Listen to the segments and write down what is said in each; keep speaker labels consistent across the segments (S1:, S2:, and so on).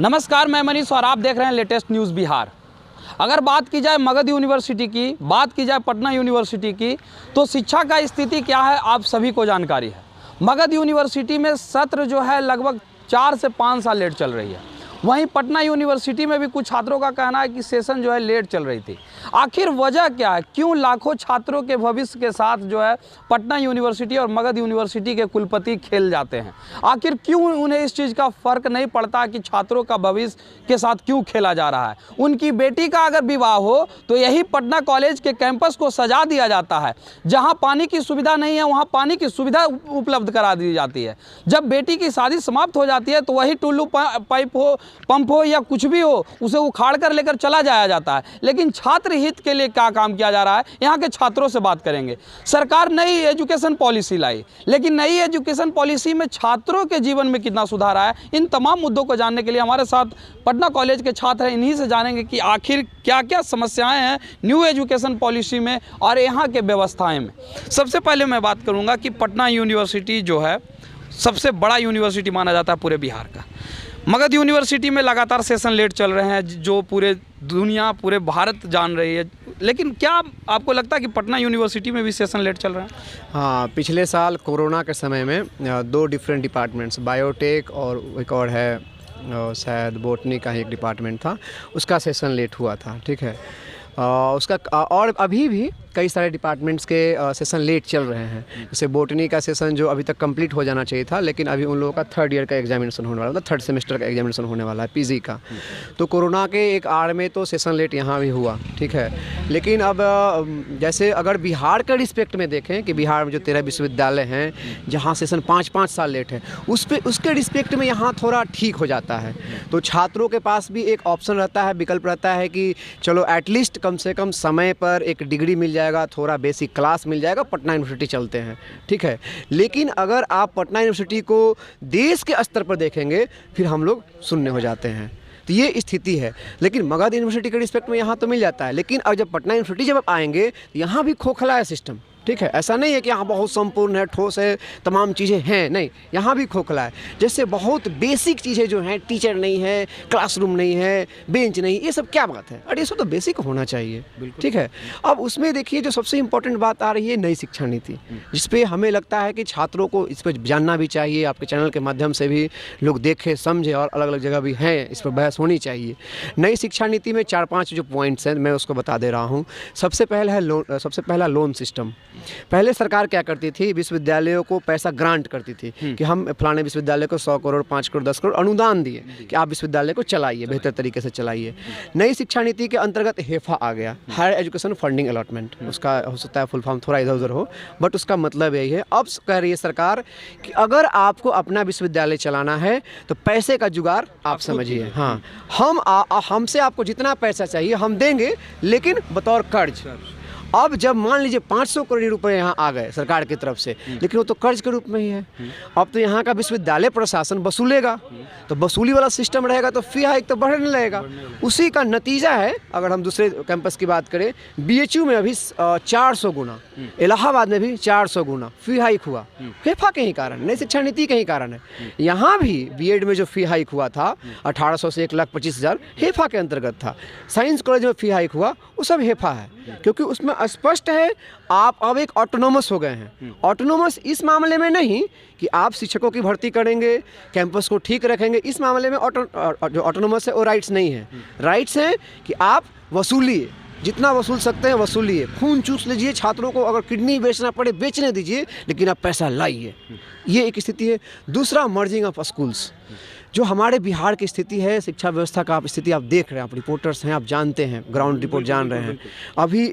S1: नमस्कार, मैं मनीष और आप देख रहे हैं लेटेस्ट न्यूज़ बिहार। अगर बात की जाए मगध यूनिवर्सिटी की, बात की जाए पटना यूनिवर्सिटी की, तो शिक्षा का स्थिति क्या है आप सभी को जानकारी है। मगध यूनिवर्सिटी में सत्र जो है लगभग 4 से 5 साल लेट चल रही है। वहीं पटना यूनिवर्सिटी में भी कुछ छात्रों का कहना है कि सेशन जो है लेट चल रही थी। आखिर वजह क्या है, क्यों लाखों छात्रों के भविष्य के साथ जो है पटना यूनिवर्सिटी और मगध यूनिवर्सिटी के कुलपति खेल जाते हैं? आखिर क्यों उन्हें इस चीज़ का फ़र्क नहीं पड़ता कि छात्रों का भविष्य के साथ क्यों खेला जा रहा है? उनकी बेटी का अगर विवाह हो तो यही पटना कॉलेज के कैंपस को सजा दिया जाता है। जहाँ पानी की सुविधा नहीं है वहाँ पानी की सुविधा उपलब्ध करा दी जाती है। जब बेटी की शादी समाप्त हो जाती है तो वही टुल्लू पाइप हो, पंप हो या कुछ भी हो, उसे उखाड़ कर लेकर चला जाया जाता है। लेकिन छात्र हित के लिए क्या काम किया जा रहा है, यहाँ के छात्रों से बात करेंगे। सरकार नई एजुकेशन पॉलिसी लाई, लेकिन नई एजुकेशन पॉलिसी में छात्रों के जीवन में कितना सुधार आया, इन तमाम मुद्दों को जानने के लिए हमारे साथ पटना कॉलेज के छात्र हैं। इन्हीं से जानेंगे कि आखिर क्या क्या समस्याएं हैं न्यू एजुकेशन पॉलिसी में और यहाँ के व्यवस्थाएं में। सबसे पहले मैं बात करूँगा कि पटना यूनिवर्सिटी जो है सबसे बड़ा यूनिवर्सिटी माना जाता है पूरे बिहार का। मगध यूनिवर्सिटी में लगातार सेशन लेट चल रहे हैं जो पूरे दुनिया, पूरे भारत जान रही है। लेकिन क्या आपको लगता है कि पटना यूनिवर्सिटी में भी सेशन लेट चल रहे हैं?
S2: हाँ, पिछले साल कोरोना के समय में 2 डिफरेंट डिपार्टमेंट्स, बायोटेक और एक और है शायद बोटनी का ही एक डिपार्टमेंट था, उसका सेशन लेट हुआ था। ठीक है, उसका और अभी भी कई सारे डिपार्टमेंट्स के सेशन लेट चल रहे हैं। जैसे बोटनी का सेशन जो अभी तक कंप्लीट हो जाना चाहिए था, लेकिन अभी उन लोगों का 3rd ईयर का एग्जामिनेशन होने वाला, मतलब 3rd सेमेस्टर का एग्जामिनेशन होने वाला है, पीजी का। तो कोरोना के एक आड़ में तो सेशन लेट यहाँ भी हुआ। ठीक है, लेकिन अब जैसे अगर बिहार का रिस्पेक्ट में देखें कि बिहार में जो 13 विश्वविद्यालय हैं जहाँ सेशन 5-5 साल लेट है, उसके रिस्पेक्ट में यहाँ थोड़ा ठीक हो जाता है। तो छात्रों के पास भी एक ऑप्शन रहता है, विकल्प रहता है कि चलो एटलीस्ट कम से कम समय पर एक डिग्री मिल जाएगा, थोड़ा बेसिक क्लास मिल जाएगा, पटना यूनिवर्सिटी चलते हैं। ठीक है, लेकिन अगर आप पटना यूनिवर्सिटी को देश के स्तर पर देखेंगे फिर हम लोग शून्य हो जाते हैं। तो ये स्थिति है। लेकिन मगध यूनिवर्सिटी के रिस्पेक्ट में यहाँ तो मिल जाता है, लेकिन अब जब पटना यूनिवर्सिटी जब आएंगे तो यहाँ भी खोखला है सिस्टम। ठीक है, ऐसा नहीं है कि यहाँ बहुत संपूर्ण है, ठोस है, तमाम चीज़ें हैं, नहीं, यहाँ भी खोखला है। जैसे बहुत बेसिक चीज़ें जो हैं, टीचर नहीं है, क्लासरूम नहीं है, बेंच नहीं, ये सब क्या बात है? अरे ये सब तो बेसिक होना चाहिए। ठीक है, अब उसमें देखिए जो सबसे इम्पोर्टेंट बात आ रही है नई शिक्षा नीति, जिस पे हमें लगता है कि छात्रों को इस पर जानना भी चाहिए। आपके चैनल के माध्यम से भी लोग देखें, समझें, और अलग अलग जगह भी हैं, इस पर बहस होनी चाहिए। नई शिक्षा नीति में 4-5 जो पॉइंट्स हैं मैं उसको बता दे रहा हूँ। सबसे पहला लोन सिस्टम। पहले सरकार क्या करती थी, विश्वविद्यालयों को पैसा ग्रांट करती थी कि हम फलाने विश्वविद्यालय को 100 करोड़, 5 करोड़, 10 करोड़ अनुदान दिए कि आप विश्वविद्यालय को चलाइए, बेहतर तरीके से चलाइए। नई शिक्षा नीति के अंतर्गत हेफा आ गया, हायर एजुकेशन फंडिंग अलॉटमेंट। उसका हो सकता है फुल फॉर्म थोड़ा इधर उधर हो, बट उसका मतलब यही है। अब कह रही है सरकार कि अगर आपको अपना विश्वविद्यालय चलाना है तो पैसे का जुगाड़ आप समझिए। हाँ, हमसे आपको जितना पैसा चाहिए हम देंगे, लेकिन बतौर कर्ज। अब जब मान लीजिए 500 करोड़ रुपए यहाँ आ गए सरकार की तरफ से, लेकिन वो तो कर्ज के रूप में ही है। अब तो यहाँ का विश्वविद्यालय प्रशासन वसूलेगा, तो वसूली वाला सिस्टम रहेगा तो फी हाइक तो बढ़ने लगेगा। उसी का नतीजा है, अगर हम दूसरे कैंपस की बात करें, BHU में अभी 400 गुना, इलाहाबाद में भी 400 गुना फी हाइक हुआ। हेफा के ही कारण, नई शिक्षा नीति के ही कारण है। यहाँ भी BEd में जो फी हाइक हुआ था 1800 से 1,25,000 हेफा के अंतर्गत था। साइंस कॉलेज में फी हाइक हुआ, वो सब हेफा है, क्योंकि उसमें स्पष्ट है आप अब एक ऑटोनोमस हो गए हैं। ऑटोनोमस इस मामले में नहीं कि आप शिक्षकों की भर्ती करेंगे, कैंपस को ठीक रखेंगे, इस मामले में जो ऑटोनोमस है वो राइट्स नहीं है। राइट्स हैं कि आप वसूलिए, जितना वसूल सकते हैं वसूलिए, खून चूस लीजिए, छात्रों को अगर किडनी बेचना पड़े बेचने दीजिए, लेकिन आप पैसा लाइए। ये एक स्थिति है। दूसरा, मर्जिंग ऑफ स्कूल्स। जो हमारे बिहार की स्थिति है, शिक्षा व्यवस्था का आप स्थिति आप देख रहे हैं, आप रिपोर्टर्स हैं, आप जानते हैं, ग्राउंड रिपोर्ट जान रहे हैं। अभी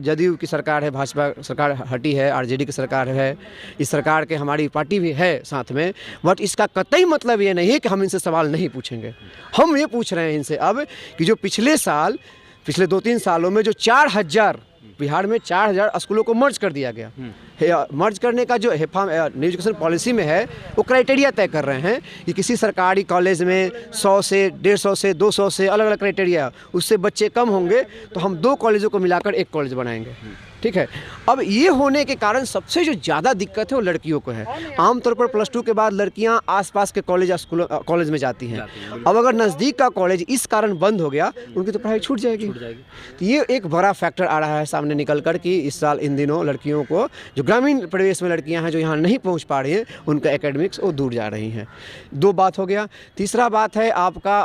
S2: जदयू की सरकार है, भाजपा सरकार हटी है, RJD की सरकार है, इस सरकार के हमारी पार्टी भी है साथ में, बट इसका कतई मतलब ये नहीं है कि हम इनसे सवाल नहीं पूछेंगे। हम ये पूछ रहे हैं इनसे अब कि जो पिछले 2-3 सालों में जो 4,000 बिहार में 4,000 स्कूलों को मर्ज कर दिया गया। मर्ज करने का जो न्यू एजुकेशन पॉलिसी में है वो क्राइटेरिया तय कर रहे हैं कि किसी सरकारी कॉलेज में 100 से 150 से 200 से अलग अलग क्राइटेरिया, उससे बच्चे कम होंगे तो हम 2 कॉलेजों को मिलाकर एक कॉलेज बनाएंगे। ठीक है। अब ये होने के कारण सबसे जो ज़्यादा दिक्कत है वो लड़कियों को है। आमतौर पर प्लस 2 के बाद लड़कियां आसपास के कॉलेज या स्कूल कॉलेज में जाती हैं। अब अगर नज़दीक का कॉलेज इस कारण बंद हो गया, उनकी तो पढ़ाई छूट जाएगी। तो ये एक बड़ा फैक्टर आ रहा है सामने निकल कर कि इस साल इन दिनों लड़कियों को, जो ग्रामीण परिवेश में लड़कियाँ हैं जो यहाँ नहीं पहुँच पा रही हैं, उनका एकेडमिक्स वो दूर जा रही हैं। 2 बात हो गया। तीसरा बात है आपका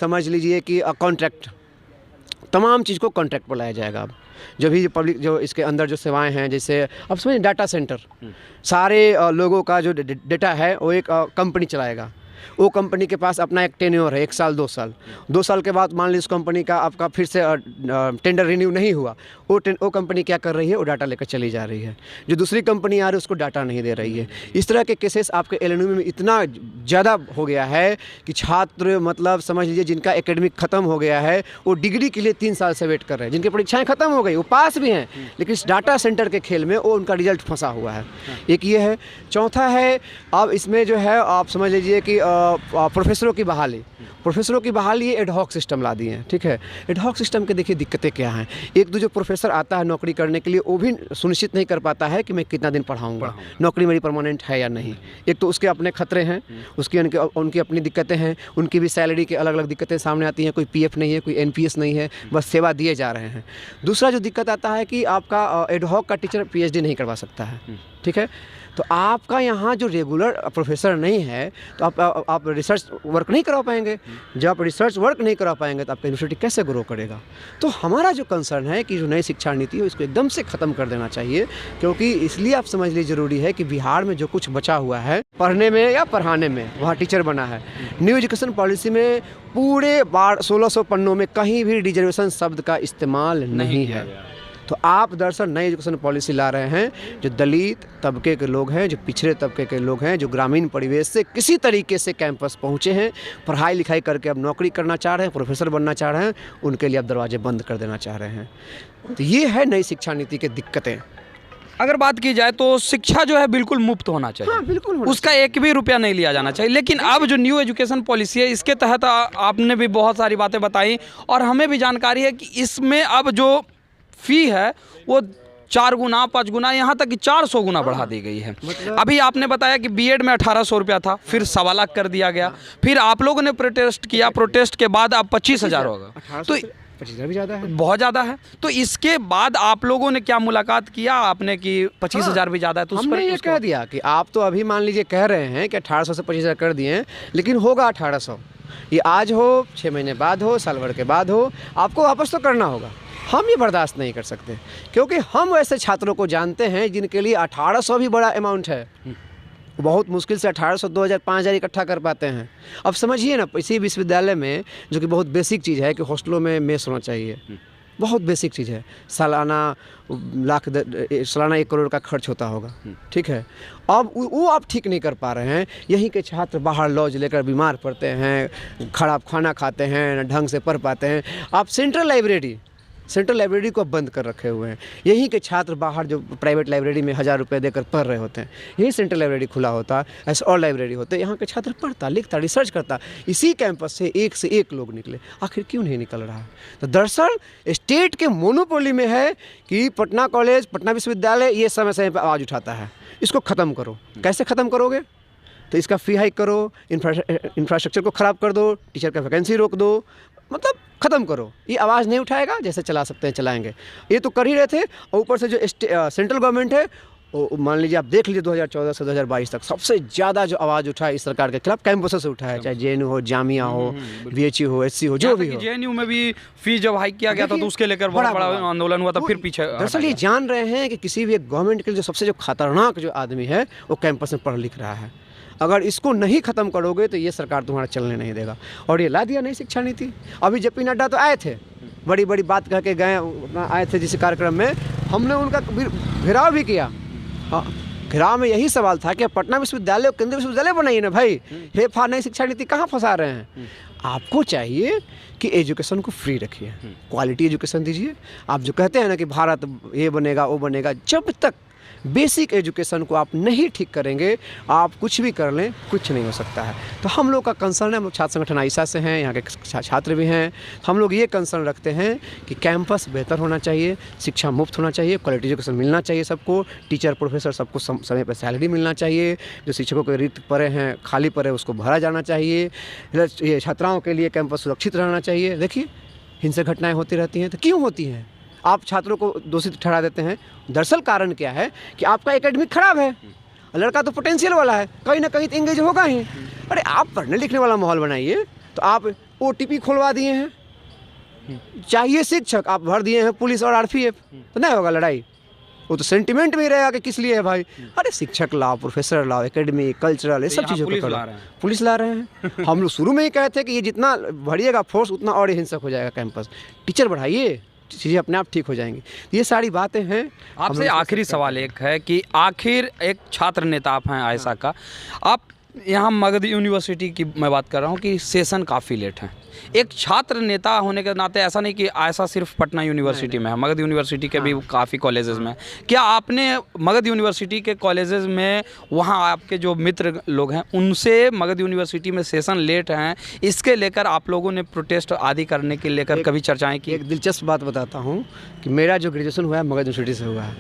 S2: समझ लीजिए कि कॉन्ट्रैक्ट, तमाम चीज़ को कॉन्ट्रैक्ट पर लाया जाएगा। अब जो भी पब्लिक जो इसके अंदर जो सेवाएं हैं, जैसे अब समझिए डाटा सेंटर, सारे लोगों का जो डेटा है वो एक कंपनी चलाएगा। वो कंपनी के पास अपना एक टेन्योर है, 1 साल 2 साल। 2 साल के बाद मान लीजिए उस कंपनी का आपका फिर से टेंडर रिन्यू नहीं हुआ, वो कंपनी क्या कर रही है, वो डाटा लेकर चली जा रही है। जो दूसरी कंपनी आ रही है उसको डाटा नहीं दे रही है। इस तरह के केसेस आपके एलएनयू में इतना ज़्यादा हो गया है कि छात्र मतलब समझ लीजिए जिनका एकेडमिक ख़त्म हो गया है वो डिग्री के लिए 3 साल से वेट कर रहे हैं। जिनकी परीक्षाएँ ख़त्म हो गई वो पास भी हैं, लेकिन इस डाटा सेंटर के खेल में वो उनका रिजल्ट फंसा हुआ है। एक ये है। चौथा है, अब इसमें जो है आप समझ लीजिए कि प्रोफेसरों की बहाली एडहॉक सिस्टम ला दिए हैं। ठीक है। एडहॉक सिस्टम के देखिए दिक्कतें क्या हैं। एक दो जो प्रोफेसर आता है नौकरी करने के लिए, वो भी सुनिश्चित नहीं कर पाता है कि मैं कितना दिन पढ़ाऊंगा, नौकरी मेरी परमानेंट है या नहीं। एक तो उसके अपने खतरे हैं, उनकी अपनी दिक्कतें हैं, उनकी भी सैलरी के अलग अलग दिक्कतें सामने आती हैं। कोई पीएफ नहीं है, कोई एनपीएस नहीं है, बस सेवा दिए जा रहे हैं। दूसरा जो दिक्कत आता है कि आपका एडहॉक का टीचर पीएचडी नहीं करवा सकता है। ठीक है। तो आपका यहाँ जो रेगुलर प्रोफेसर नहीं है तो आप रिसर्च वर्क नहीं करा पाएंगे। जब आप रिसर्च वर्क नहीं करा पाएंगे तो आपका यूनिवर्सिटी कैसे ग्रो करेगा। तो हमारा जो कंसर्न है कि जो नई शिक्षा नीति है इसको एकदम से ख़त्म कर देना चाहिए, क्योंकि इसलिए आप समझ लीजिए ज़रूरी है कि बिहार में जो कुछ बचा हुआ है पढ़ने में या पढ़ाने में, वहाँ टीचर बना है। न्यू एजुकेशन पॉलिसी में पूरे 1600 पन्नों में कहीं भी रिजर्वेशन शब्द का इस्तेमाल नहीं है। तो आप दरअसल नई एजुकेशन पॉलिसी ला रहे हैं जो दलित तबके के लोग हैं, जो पिछड़े तबके के लोग हैं, जो ग्रामीण परिवेश से किसी तरीके से कैंपस पहुंचे हैं, पढ़ाई लिखाई करके अब नौकरी करना चाह रहे हैं, प्रोफेसर बनना चाह रहे हैं, उनके लिए अब दरवाजे बंद कर देना चाह रहे हैं। तो ये है नई शिक्षा नीति की दिक्कतें।
S1: अगर बात की जाए तो शिक्षा जो है बिल्कुल मुफ्त होना चाहिए।
S2: हाँ, बिल्कुल
S1: उसका 1 भी रुपया नहीं लिया जाना चाहिए। लेकिन अब जो न्यू एजुकेशन पॉलिसी है इसके तहत आपने भी बहुत सारी बातें बताई और हमें भी जानकारी है कि इसमें अब जो फ़ी है वो 4 गुना 5 गुना यहाँ तक कि 400 गुना बढ़ा दी गई है। अभी आपने बताया कि बीएड में 1800 रुपया था, फिर 1.25 लाख कर दिया गया, फिर आप लोगों ने प्रोटेस्ट किया, प्रोटेस्ट के बाद अब 25,000 होगा। तो
S2: 25,000 भी ज़्यादा है,
S1: बहुत ज़्यादा है। तो इसके बाद आप लोगों ने क्या मुलाकात किया आपने कि 25,000 भी ज़्यादा है? तो उस पर
S2: ये कह दिया कि आप तो अभी मान लीजिए कह रहे हैं कि 1800 से 25,000 कर दिए हैं, लेकिन होगा 1800। ये आज हो, 6 महीने बाद हो, साल भर के बाद हो, आपको वापस तो करना होगा। हम ये बर्दाश्त नहीं कर सकते, क्योंकि हम ऐसे छात्रों को जानते हैं जिनके लिए 1800 भी बड़ा अमाउंट है। बहुत मुश्किल से 1800, 2000, 5000 इकट्ठा कर पाते हैं। अब समझिए ना, इसी विश्वविद्यालय में जो कि बहुत बेसिक चीज़ है कि हॉस्टलों में मेस होना चाहिए, बहुत बेसिक चीज़ है। सालाना 1 करोड़ का खर्च होता होगा। ठीक है। अब वो आप ठीक नहीं कर पा रहे हैं। यहीं के छात्र बाहर लॉज लेकर बीमार पड़ते हैं, खराब खाना खाते हैं, न ढंग से पढ़ पाते हैं। आप सेंट्रल लाइब्रेरी को बंद कर रखे हुए हैं। यहीं के छात्र बाहर जो प्राइवेट लाइब्रेरी में 1000 रुपये देकर पढ़ रहे होते हैं, यही सेंट्रल लाइब्रेरी खुला होता, ऐसे और लाइब्रेरी होते, यहाँ के छात्र पढ़ता, लिखता, रिसर्च करता। इसी कैंपस से एक लोग निकले, आखिर क्यों नहीं निकल रहा है? तो दरअसल स्टेट के मोनोपोली में है कि पटना कॉलेज, पटना विश्वविद्यालय ये समय पर आवाज़ उठाता है। इसको ख़त्म करो। कैसे ख़त्म करोगे? तो इसका फ़ी हाइक करो, इंफ्रास्ट्रक्चर को ख़राब कर दो, टीचर का वैकेंसी रोक दो, मतलब ख़त्म करो। ये आवाज़ नहीं उठाएगा, जैसे चला सकते हैं चलाएंगे। ये तो कर ही रहे थे। और ऊपर से जो सेंट्रल गवर्नमेंट है वो मान लीजिए आप देख लीजिए 2014 से 2022 तक सबसे ज़्यादा जो आवाज़ उठा है इस सरकार के खिलाफ कैंपसों से उठा है, चाहे जेएनयू हो, जामिया हो, बीएचयू हो, एचसी हो, जो भी हो।
S1: जेएनयू में भी फीस जब हाइक किया गया था तो उसके लेकर बहुत बड़ा आंदोलन हुआ था, फिर पीछे।
S2: दरअसल ये जान रहे हैं कि किसी भी एक गवर्नमेंट के लिए जो सबसे जो खतरनाक जो आदमी है वो कैंपस में पढ़ लिख रहा है। अगर इसको नहीं ख़त्म करोगे तो ये सरकार तुम्हारा चलने नहीं देगा। और ये ला दिया नई शिक्षा नीति। अभी जेपी नड्डा तो आए थे, बड़ी बड़ी बात कह के गए, आए थे जिस कार्यक्रम में, हमने उनका घेराव भी किया। हाँ, घेराव में यही सवाल था कि पटना विश्वविद्यालय केंद्रीय विश्वविद्यालय बनाइए ना भाई, हेफा नई शिक्षा नीति कहाँ फंसा रहे हैं? आपको चाहिए कि एजुकेशन को फ्री रखिए, क्वालिटी एजुकेशन दीजिए। आप जो कहते हैं ना कि भारत ये बनेगा वो बनेगा, जब तक बेसिक एजुकेशन को आप नहीं ठीक करेंगे, आप कुछ भी कर लें, कुछ नहीं हो सकता है। तो हम लोग का कंसर्न है, हम लोग छात्र संगठन आइसा से हैं, यहाँ के छात्र भी हैं, हम लोग ये कंसर्न रखते हैं कि कैंपस बेहतर होना चाहिए, शिक्षा मुफ्त होना चाहिए, क्वालिटी एजुकेशन मिलना चाहिए सबको, टीचर प्रोफेसर सबको समय पर सैलरी मिलना चाहिए, जो शिक्षकों के रिक्त पड़े हैं, खाली पड़े उसको भरा जाना चाहिए, ये छात्राओं के लिए कैंपस सुरक्षित रहना चाहिए। देखिए हिंसक घटनाएं होती रहती हैं, तो क्यों होती हैं? आप छात्रों को दोषी ठहरा देते हैं। दरअसल कारण क्या है कि आपका एकेडमिक खराब है, लड़का तो पोटेंशियल वाला है, कहीं ना कहीं तो एंगेज होगा ही। अरे आप पढ़ने लिखने वाला माहौल बनाइए, तो आप OTP खुलवा दिए हैं, चाहिए शिक्षक आप भर दिए हैं पुलिस और RPF, तो नहीं होगा लड़ाई। वो तो सेंटिमेंट में ही रहेगा कि किस लिए है भाई। अरे शिक्षक लाओ, प्रोफेसर लाओ, एकेडमी, कल्चरल, ये सब चीज़ों को करो। पुलिस ला रहे हैं। हम लोग शुरू में ही कहे थे कि ये जितना बढ़िएगा फोर्स उतना और हिंसक हो जाएगा कैंपस। टीचर बढ़ाइए, चीज़ें अपने आप ठीक हो जाएंगी। ये सारी बातें हैं।
S1: आपसे आखिरी सवाल एक है कि आखिर एक छात्र नेता आप हैं आइसा का, आप यहाँ मगध यूनिवर्सिटी की मैं बात कर रहा हूँ कि सेशन काफ़ी लेट है। एक छात्र नेता होने के नाते ऐसा नहीं कि आइसा सिर्फ पटना यूनिवर्सिटी में है, मगध यूनिवर्सिटी के भी काफ़ी कॉलेजेस में। क्या आपने मगध यूनिवर्सिटी के कॉलेजेस में वहाँ आपके जो मित्र लोग हैं उनसे मगध यूनिवर्सिटी में सेशन लेट हैं इसके लेकर आप लोगों ने प्रोटेस्ट आदि करने के लेकर कभी चर्चाएँ की?
S2: एक दिलचस्प बात बताता हूँ कि मेरा जो ग्रेजुएशन हुआ है मगध यूनिवर्सिटी से हुआ है,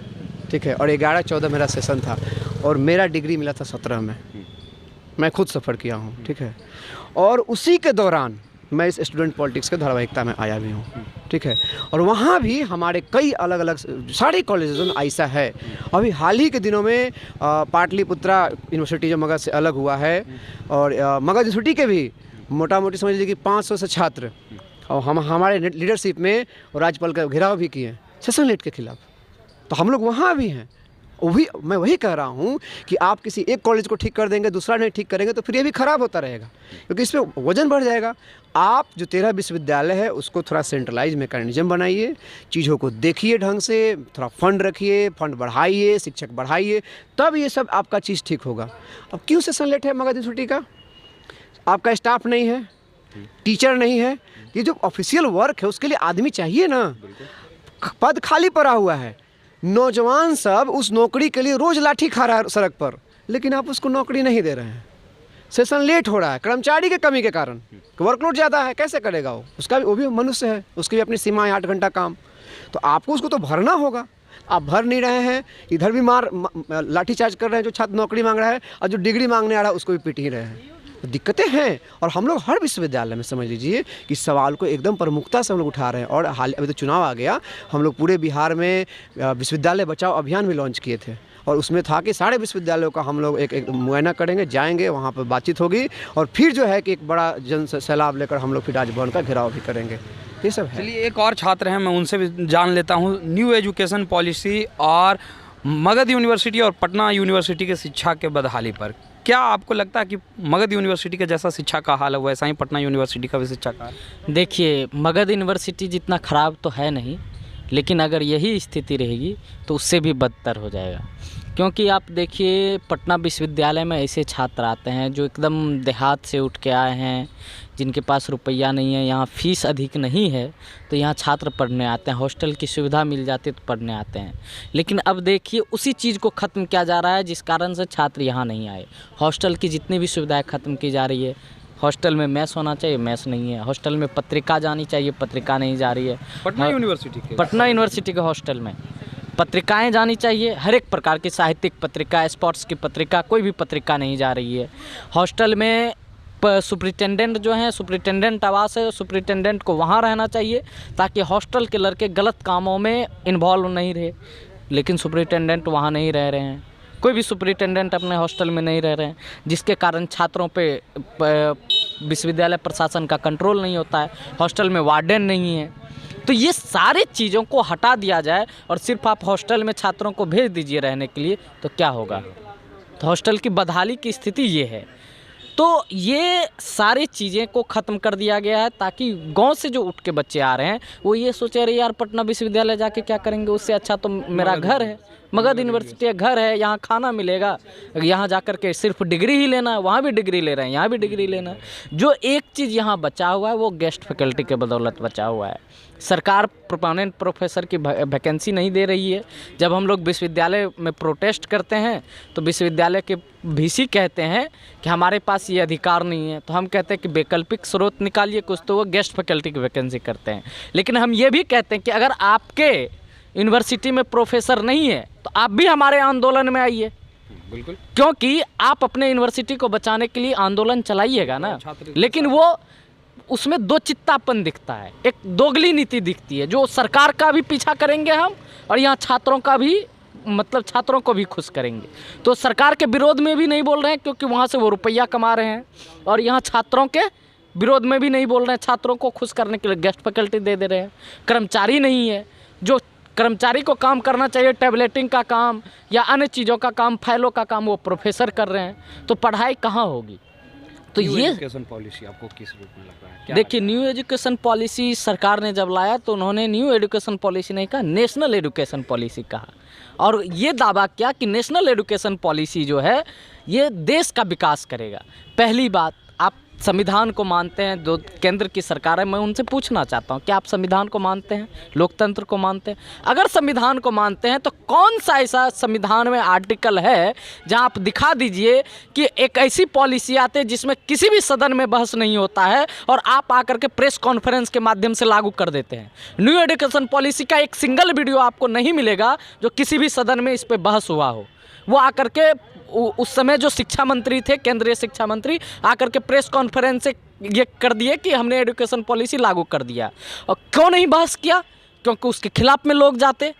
S2: ठीक है, और 11-14 मेरा सेशन था और मेरा डिग्री मिला था 17 में। मैं खुद सफ़र किया हूँ, ठीक है, और उसी के दौरान मैं इस स्टूडेंट पॉलिटिक्स के धारावाहिकता में आया भी हूँ, ठीक है, और वहाँ भी हमारे कई अलग अलग सारे कॉलेजेस में आइसा है। अभी हाल ही के दिनों में पाटलिपुत्रा यूनिवर्सिटी जो मगध से अलग हुआ है, और मगध यूनिवर्सिटी के भी मोटा मोटी समझ लीजिए कि 500 से छात्र, और हमारे लीडरशिप में राज्यपाल का घेराव भी किए सेशन लेट के खिलाफ। तो हम लोग वहाँ भी हैं। मैं वही कह रहा हूँ कि आप किसी एक कॉलेज को ठीक कर देंगे, दूसरा नहीं ठीक करेंगे, तो फिर ये भी ख़राब होता रहेगा, क्योंकि इस पर वजन बढ़ जाएगा। आप जो 13 विश्वविद्यालय है उसको थोड़ा सेंट्रलाइज मैकेनिज्म बनाइए, चीज़ों को देखिए ढंग से, थोड़ा फंड रखिए, फंड बढ़ाइए, शिक्षक बढ़ाइए, तब ये सब आपका चीज़ ठीक होगा। अब क्यों सेशन लेट है मगध यूनिवर्सिटी का? आपका स्टाफ नहीं है, टीचर नहीं है, ये जो ऑफिशियल वर्क है उसके लिए आदमी चाहिए ना। पद खाली पड़ा हुआ है, नौजवान सब उस नौकरी के लिए रोज़ लाठी खा रहा है सड़क पर, लेकिन आप उसको नौकरी नहीं दे रहे हैं। सेशन लेट हो रहा है कर्मचारी के कमी के कारण, वर्कलोड ज़्यादा है, कैसे करेगा वो भी मनुष्य है, उसकी भी अपनी सीमा है 8 घंटा काम, तो आपको उसको तो भरना होगा। आप भर नहीं रहे हैं, इधर भी लाठीचार्ज कर रहे हैं जो छात्र नौकरी मांग रहा है, और जो डिग्री मांगने आ रहा है उसको भी पीट ही रहे हैं। तो दिक्कतें हैं, और हम लोग हर विश्वविद्यालय में समझ लीजिए कि सवाल को एकदम प्रमुखता से हम लोग उठा रहे हैं। और अभी तो चुनाव आ गया, हम लोग पूरे बिहार में विश्वविद्यालय बचाओ अभियान भी लॉन्च किए थे, और उसमें था कि सारे विश्वविद्यालयों का हम लोग एक मुआयना करेंगे, जाएंगे वहाँ पर बातचीत होगी, और फिर जो है कि एक बड़ा जन सैलाब लेकर हम लोग फिर राजभवन का घेराव भी करेंगे। ये सब है।
S1: चलिए एक और छात्र हैं, मैं उनसे भी जान लेता हूँ। न्यू एजुकेशन पॉलिसी और मगध यूनिवर्सिटी और पटना यूनिवर्सिटी के शिक्षा के बदहाली पर क्या आपको लगता है कि मगध यूनिवर्सिटी के जैसा शिक्षा का हाल है वैसा ही पटना यूनिवर्सिटी का भी शिक्षा का हाल?
S3: देखिए, मगध यूनिवर्सिटी जितना ख़राब तो है नहीं, लेकिन अगर यही स्थिति रहेगी तो उससे भी बदतर हो जाएगा। क्योंकि आप देखिए पटना विश्वविद्यालय में ऐसे छात्र आते हैं जो एकदम देहात से उठ के आए हैं, जिनके पास रुपया नहीं है, यहाँ फ़ीस अधिक नहीं है, तो यहाँ छात्र पढ़ने आते हैं, हॉस्टल की सुविधा मिल जाती है तो पढ़ने आते हैं। लेकिन अब देखिए उसी चीज़ को ख़त्म किया जा रहा है जिस कारण से छात्र यहाँ नहीं आए। हॉस्टल की जितनी भी सुविधाएँ ख़त्म की जा रही है। हॉस्टल में मैस होना चाहिए, मैस नहीं है। हॉस्टल में पत्रिका जानी चाहिए, पत्रिका नहीं जा रही है।
S1: पटना यूनिवर्सिटी के
S3: हॉस्टल में पत्रिकाएं जानी चाहिए, हर एक प्रकार की साहित्यिक पत्रिका, स्पोर्ट्स की पत्रिका, कोई भी पत्रिका नहीं जा रही है। हॉस्टल में सुपरिटेंडेंट जो हैं, सुपरिटेंडेंट आवास है, सुपरिटेंडेंट को वहाँ रहना चाहिए ताकि हॉस्टल के लड़के गलत कामों में इन्वॉल्व नहीं रहे। लेकिन सुपरिटेंडेंट वहाँ नहीं रह रहे हैं, कोई भी सुपरिटेंडेंट अपने हॉस्टल में नहीं रह रहे हैं, जिसके कारण छात्रों पे विश्वविद्यालय प्रशासन का कंट्रोल नहीं होता है। हॉस्टल में वार्डन नहीं है। तो ये सारे चीज़ों को हटा दिया जाए और सिर्फ आप हॉस्टल में छात्रों को भेज दीजिए रहने के लिए, तो क्या होगा? तो हॉस्टल की बदहाली की स्थिति ये है। तो ये सारी चीज़ें को ख़त्म कर दिया गया है ताकि गांव से जो उठ के बच्चे आ रहे हैं वो ये सोचे अरे यार पटना विश्वविद्यालय जाके क्या करेंगे, उससे अच्छा तो मेरा घर है, मगध यूनिवर्सिटी घर है, यहाँ खाना मिलेगा, यहाँ जाकर के सिर्फ डिग्री ही लेना है, वहाँ भी डिग्री ले रहे हैं, यहाँ भी डिग्री लेना है। जो एक चीज़ यहाँ बचा हुआ है वो गेस्ट फैकल्टी के बदौलत बचा हुआ है। सरकार परमानेंट प्रोफेसर की वैकेंसी नहीं दे रही है। जब हम लोग विश्वविद्यालय में प्रोटेस्ट करते हैं तो विश्वविद्यालय के VC कहते हैं कि हमारे पास ये अधिकार नहीं है, तो हम कहते हैं कि वैकल्पिक स्रोत निकालिए कुछ, तो वो गेस्ट फैकल्टी की वैकेंसी करते हैं। लेकिन हम ये भी कहते हैं कि अगर आपके यूनिवर्सिटी में प्रोफेसर नहीं है तो आप भी हमारे आंदोलन में आइए,
S1: बिल्कुल,
S3: क्योंकि आप अपने यूनिवर्सिटी को बचाने के लिए आंदोलन चलाइएगा ना। लेकिन वो उसमें दो चित्तापन दिखता है, एक दोगली नीति दिखती है, जो सरकार का भी पीछा करेंगे हम और यहाँ छात्रों का भी, मतलब छात्रों को भी खुश करेंगे। तो सरकार के विरोध में भी नहीं बोल रहे हैं क्योंकि वहाँ से वो रुपया कमा रहे हैं, और यहाँ छात्रों के विरोध में भी नहीं बोल रहे हैं, छात्रों को खुश करने के लिए गेस्ट फैकल्टी दे रहे हैं। कर्मचारी नहीं है, जो कर्मचारी को काम करना चाहिए टैबलेटिंग का काम या अन्य चीज़ों का काम, फाइलों का काम, वो प्रोफेसर कर रहे हैं, तो पढ़ाई कहाँ होगी। तो ये
S1: एजुकेशन पॉलिसी आपको किस रूप में लग रहा है?
S3: देखिए, न्यू एजुकेशन पॉलिसी सरकार ने जब लाया तो उन्होंने न्यू एजुकेशन पॉलिसी नहीं कहा, नेशनल एजुकेशन पॉलिसी कहा, और ये दावा किया कि नेशनल एजुकेशन पॉलिसी जो है ये देश का विकास करेगा। पहली बात, आप संविधान को मानते हैं, जो केंद्र की सरकार है, मैं उनसे पूछना चाहता हूं कि आप संविधान को मानते हैं, लोकतंत्र को मानते हैं? अगर संविधान को मानते हैं तो कौन सा ऐसा संविधान में आर्टिकल है जहां आप दिखा दीजिए कि एक ऐसी पॉलिसी आती है जिसमें किसी भी सदन में बहस नहीं होता है और आप आकर के प्रेस कॉन्फ्रेंस के माध्यम से लागू कर देते हैं? न्यू एजुकेशन पॉलिसी का एक सिंगल वीडियो आपको नहीं मिलेगा जो किसी भी सदन में इस पर बहस हुआ हो। वो आकर के उस समय जो शिक्षा मंत्री थे, केंद्रीय शिक्षा मंत्री, आकर के प्रेस कॉन्फ्रेंस से ये कर दिए कि हमने एजुकेशन पॉलिसी लागू कर दिया। और क्यों नहीं बहस किया? क्योंकि उसके खिलाफ में लोग जाते,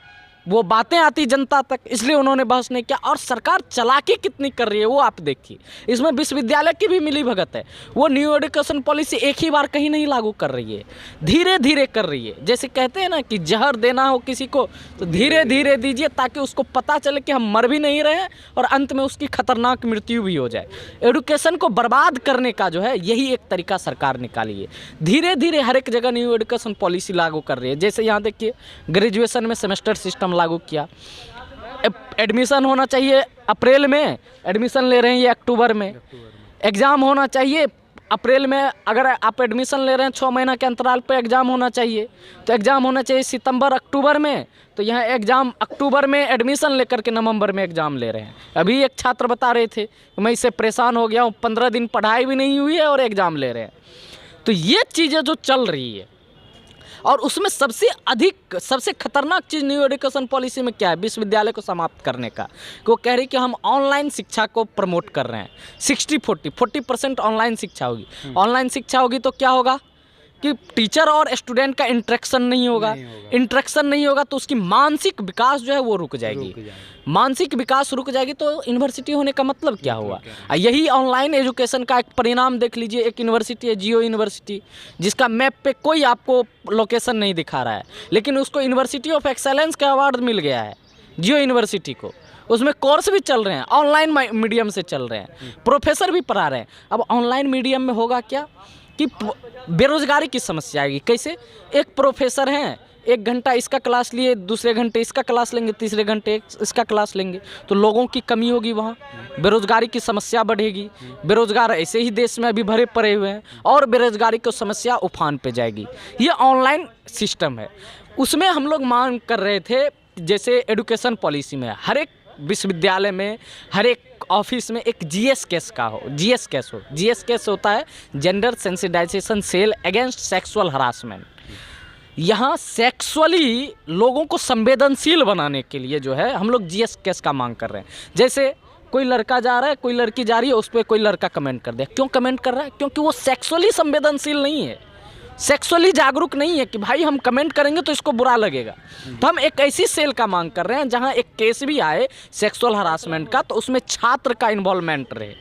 S3: वो बातें आती जनता तक, इसलिए उन्होंने बहस नहीं किया। और सरकार चालाकी कितनी कर रही है वो आप देखिए, इसमें विश्वविद्यालय की भी मिली भगत है। वो न्यू एजुकेशन पॉलिसी एक ही बार कहीं नहीं लागू कर रही है, धीरे धीरे कर रही है। जैसे कहते हैं ना कि जहर देना हो किसी को तो धीरे धीरे दीजिए, ताकि उसको पता चले कि हम मर भी नहीं रहे हैं और अंत में उसकी खतरनाक मृत्यु भी हो जाए। एजुकेशन को बर्बाद करने का जो है यही एक तरीका सरकार निकाली है। धीरे धीरे हर एक जगह न्यू एजुकेशन पॉलिसी लागू कर रही है। जैसे यहाँ देखिए, ग्रेजुएशन में सेमेस्टर सिस्टम लागू किया, एडमिशन होना चाहिए अप्रैल में, एडमिशन ले रहे हैं ये अक्टूबर में। एग्ज़ाम होना चाहिए अप्रैल में, अगर आप एडमिशन ले रहे हैं 6 महीना के अंतराल पर एग्ज़ाम होना चाहिए, तो एग्ज़ाम होना चाहिए सितंबर अक्टूबर में। तो यहाँ एग्ज़ाम अक्टूबर में एडमिशन लेकर के नवंबर में एग्ज़ाम ले रहे हैं। अभी एक छात्र बता रहे थे मैं इससे परेशान हो गया हूँ, 15 दिन पढ़ाई भी नहीं हुई है और एग्ज़ाम ले रहे हैं। तो ये चीज़ें जो चल रही है, और उसमें सबसे अधिक, सबसे खतरनाक चीज़ न्यू एजुकेशन पॉलिसी में क्या है, विश्वविद्यालय को समाप्त करने का। वो कह रही कि हम ऑनलाइन शिक्षा को प्रमोट कर रहे हैं। 40% ऑनलाइन शिक्षा होगी। ऑनलाइन शिक्षा होगी तो क्या होगा कि टीचर और स्टूडेंट का इंटरेक्शन नहीं होगा। इंटरेक्शन नहीं होगा तो उसकी मानसिक विकास जो है वो रुक जाएगी। मानसिक विकास रुक जाएगी तो यूनिवर्सिटी होने का मतलब क्या हुआ? यही ऑनलाइन एजुकेशन का एक परिणाम देख लीजिए। एक यूनिवर्सिटी है जियो यूनिवर्सिटी, जिसका मैप पे कोई आपको लोकेशन नहीं दिखा रहा है, लेकिन उसको यूनिवर्सिटी ऑफ एक्सेलेंस का अवार्ड मिल गया है जियो यूनिवर्सिटी को। उसमें कोर्स भी चल रहे हैं, ऑनलाइन मीडियम से चल रहे हैं, प्रोफेसर भी पढ़ा रहे हैं। अब ऑनलाइन मीडियम में होगा क्या कि बेरोजगारी की समस्या आएगी। कैसे? एक प्रोफेसर हैं, 1 घंटा इसका क्लास लिए, दूसरे घंटे इसका क्लास लेंगे, तीसरे घंटे इसका क्लास लेंगे, तो लोगों की कमी होगी, वहाँ बेरोजगारी की समस्या बढ़ेगी। बेरोजगार ऐसे ही देश में अभी भरे पड़े हुए हैं और बेरोजगारी की समस्या उफान पे जाएगी। ये ऑनलाइन सिस्टम है। उसमें हम लोग मांग कर रहे थे, जैसे एजुकेशन पॉलिसी में हर एक विश्वविद्यालय में, हर एक ऑफिस में एक जीएस केस का हो। जीएस केस हो, जीएस केस होता है gender sensitization cell against sexual harassment. यहाँ सेक्सुअली लोगों को संवेदनशील बनाने के लिए जो है हम लोग जीएस केस का मांग कर रहे हैं। जैसे कोई लड़का जा रहा है, कोई लड़की जा रही है, उस पर कोई लड़का कमेंट कर दिया। क्यों कमेंट कर रहा है? क्योंकि वो सेक्सुअली संवेदनशील नहीं है, सेक्सुअली जागरूक नहीं है कि भाई हम कमेंट करेंगे तो इसको बुरा लगेगा। तो हम एक ऐसी सेल का मांग कर रहे हैं जहां एक केस भी आए सेक्सुअल हरासमेंट का, तो उसमें छात्र का इन्वॉल्वमेंट रहे।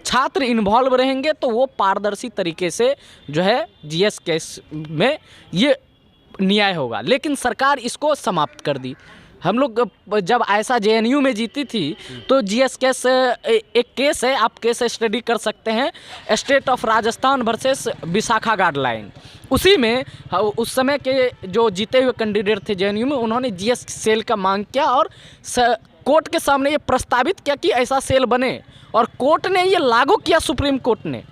S3: छात्र इन्वॉल्व रहेंगे तो वो पारदर्शी तरीके से जो है जीएस केस में ये न्याय होगा। लेकिन सरकार इसको समाप्त कर दी। हम लोग जब ऐसा जेएनयू में जीती थी तो जीएस केस एक केस है, आप केस स्टडी कर सकते हैं, state of Rajasthan versus Vishakha guideline. उसी में उस समय के जो जीते हुए कैंडिडेट थे जेएनयू में, उन्होंने जीएस सेल का मांग किया और कोर्ट के सामने ये प्रस्तावित किया कि ऐसा सेल बने, और कोर्ट ने ये लागू किया, सुप्रीम कोर्ट ने।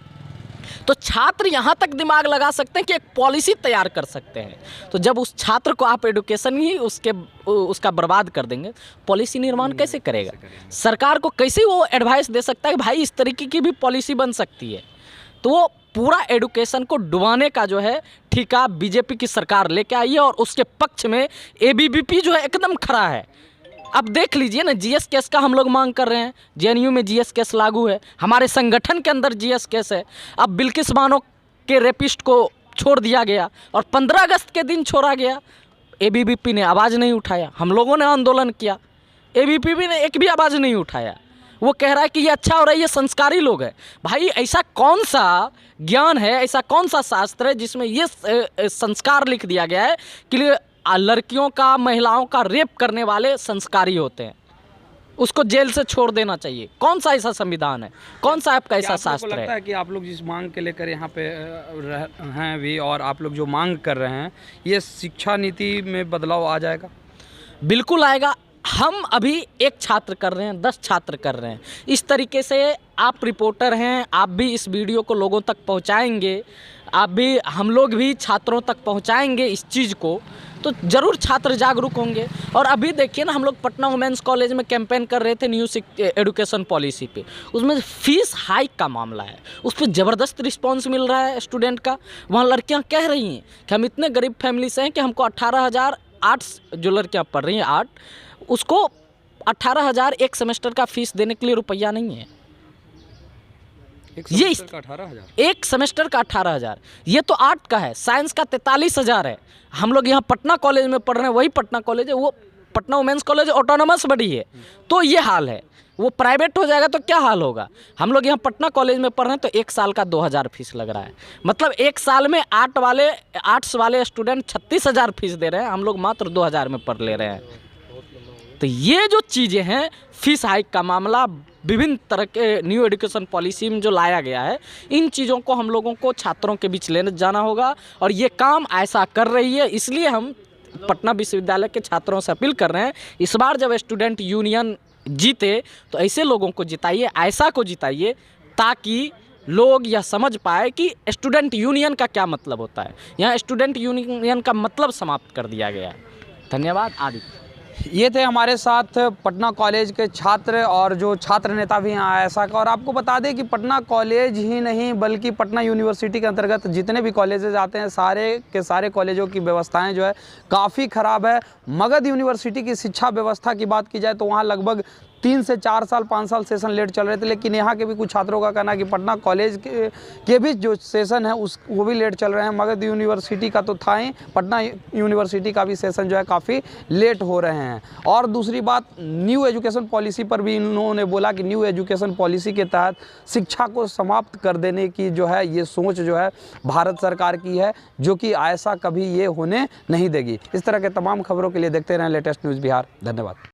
S3: तो छात्र यहाँ तक दिमाग लगा सकते हैं कि एक पॉलिसी तैयार कर सकते हैं। तो जब उस छात्र को आप एडुकेशन ही उसका बर्बाद कर देंगे, पॉलिसी निर्माण कैसे करेगा? सरकार को कैसे वो एडवाइस दे सकता है कि भाई इस तरीके की भी पॉलिसी बन सकती है? तो वो पूरा एडुकेशन को डुबाने का जो है ठेका बीजेपी की सरकार लेके आई है, और उसके पक्ष में एबीवीपी जो है एकदम खड़ा है। अब देख लीजिए ना, जीएस केस का हम लोग मांग कर रहे हैं, जेएनयू में जीएस केस लागू है, हमारे संगठन के अंदर जीएस केस है। अब बिल्किस बानो के रेपिस्ट को छोड़ दिया गया और 15 अगस्त के दिन छोड़ा गया, एबीवीपी ने आवाज़ नहीं उठाया। हम लोगों ने आंदोलन किया, एबीवीपी ने एक भी आवाज़ नहीं उठाया। वो कह रहा है कि ये अच्छा हो रहा है, ये संस्कारी लोग हैं। भाई ऐसा कौन सा ज्ञान है, ऐसा कौन सा शास्त्र है जिसमें ये संस्कार लिख दिया गया है कि लड़कियों का, महिलाओं का रेप करने वाले संस्कारी होते हैं, उसको जेल से छोड़ देना चाहिए? कौन सा ऐसा संविधान है, कौन सा आपका ऐसा शास्त्र
S1: लगता है कि आप लोग जिस मांग के लेकर यहाँ पे हैं भी, और आप लोग जो मांग कर रहे हैं, ये शिक्षा नीति में बदलाव आ जाएगा?
S3: बिल्कुल आएगा। हम अभी एक छात्र कर रहे हैं, 10 छात्र कर रहे हैं। इस तरीके से आप रिपोर्टर हैं, आप भी इस वीडियो को लोगों तक पहुंचाएंगे, आप भी, हम लोग भी छात्रों तक पहुंचाएंगे इस चीज़ को, तो ज़रूर छात्र जागरूक होंगे। और अभी देखिए ना, हम लोग पटना वुमेंस कॉलेज में कैंपेन कर रहे थे न्यू एडुकेशन पॉलिसी पे, उसमें फ़ीस हाइक का मामला है, उस पर ज़बरदस्त रिस्पांस मिल रहा है स्टूडेंट का। वहाँ लड़कियाँ कह रही हैं कि हम इतने गरीब फैमिली से हैं कि हमको 18,000 आर्ट्स, जो लड़कियाँ पढ़ रही हैं आर्ट, उसको 18,000 एक सेमेस्टर का फ़ीस देने के लिए रुपया नहीं है। ये एक सेमेस्टर का 18,000, ये तो आर्ट का है। साइंस का 43,000 है। हम लोग यहाँ पटना कॉलेज में पढ़ रहे हैं, वही पटना कॉलेज है, वो पटना वुमेंस कॉलेज ऑटोनॉमस बड़ी है, तो ये हाल है। वो प्राइवेट हो जाएगा तो क्या हाल होगा? हम लोग यहाँ पटना कॉलेज में पढ़ रहे हैं तो एक साल का 2,000 फीस लग रहा है। मतलब एक साल में आर्ट्स वाले स्टूडेंट 36,000 फीस दे रहे हैं, हम लोग मात्र 2,000 में पढ़ ले रहे हैं। तो ये जो चीज़ें हैं, फीस हाइक का मामला, विभिन्न तरह के न्यू एजुकेशन पॉलिसी में जो लाया गया है, इन चीज़ों को हम लोगों को छात्रों के बीच लेने जाना होगा। और ये काम ऐसा कर रही है, इसलिए हम पटना विश्वविद्यालय के छात्रों से अपील कर रहे हैं, इस बार जब स्टूडेंट यूनियन जीते तो ऐसे लोगों को जिताइए, ऐसा को जिताइए, ताकि लोग यह समझ पाए कि स्टूडेंट यूनियन का क्या मतलब होता है। यहाँ स्टूडेंट यूनियन का मतलब समाप्त कर दिया गया है। धन्यवाद। आदित्य,
S1: ये थे हमारे साथ पटना कॉलेज के छात्र और जो छात्र नेता भी हैं ऐसा का। और आपको बता दें कि पटना कॉलेज ही नहीं बल्कि पटना यूनिवर्सिटी के अंतर्गत जितने भी कॉलेजेस आते हैं, सारे के सारे कॉलेजों की व्यवस्थाएं जो है काफ़ी ख़राब है। मगध यूनिवर्सिटी की शिक्षा व्यवस्था की बात की जाए तो वहाँ लगभग 3 से 4 साल 5 साल सेशन लेट चल रहे थे। लेकिन यहाँ के भी कुछ छात्रों का कहना है कि पटना कॉलेज के भी जो सेशन है वो भी लेट चल रहे हैं। मगध यूनिवर्सिटी का तो था ही, पटना यूनिवर्सिटी का भी सेशन जो है काफ़ी लेट हो रहे हैं। और दूसरी बात, न्यू एजुकेशन पॉलिसी पर भी इन्होंने बोला कि न्यू एजुकेशन पॉलिसी के तहत शिक्षा को समाप्त कर देने की जो है ये सोच जो है भारत सरकार की है, जो कि ऐसा कभी ये होने नहीं देगी। इस तरह के तमाम खबरों के लिए देखते रहें लेटेस्ट न्यूज़ बिहार। धन्यवाद।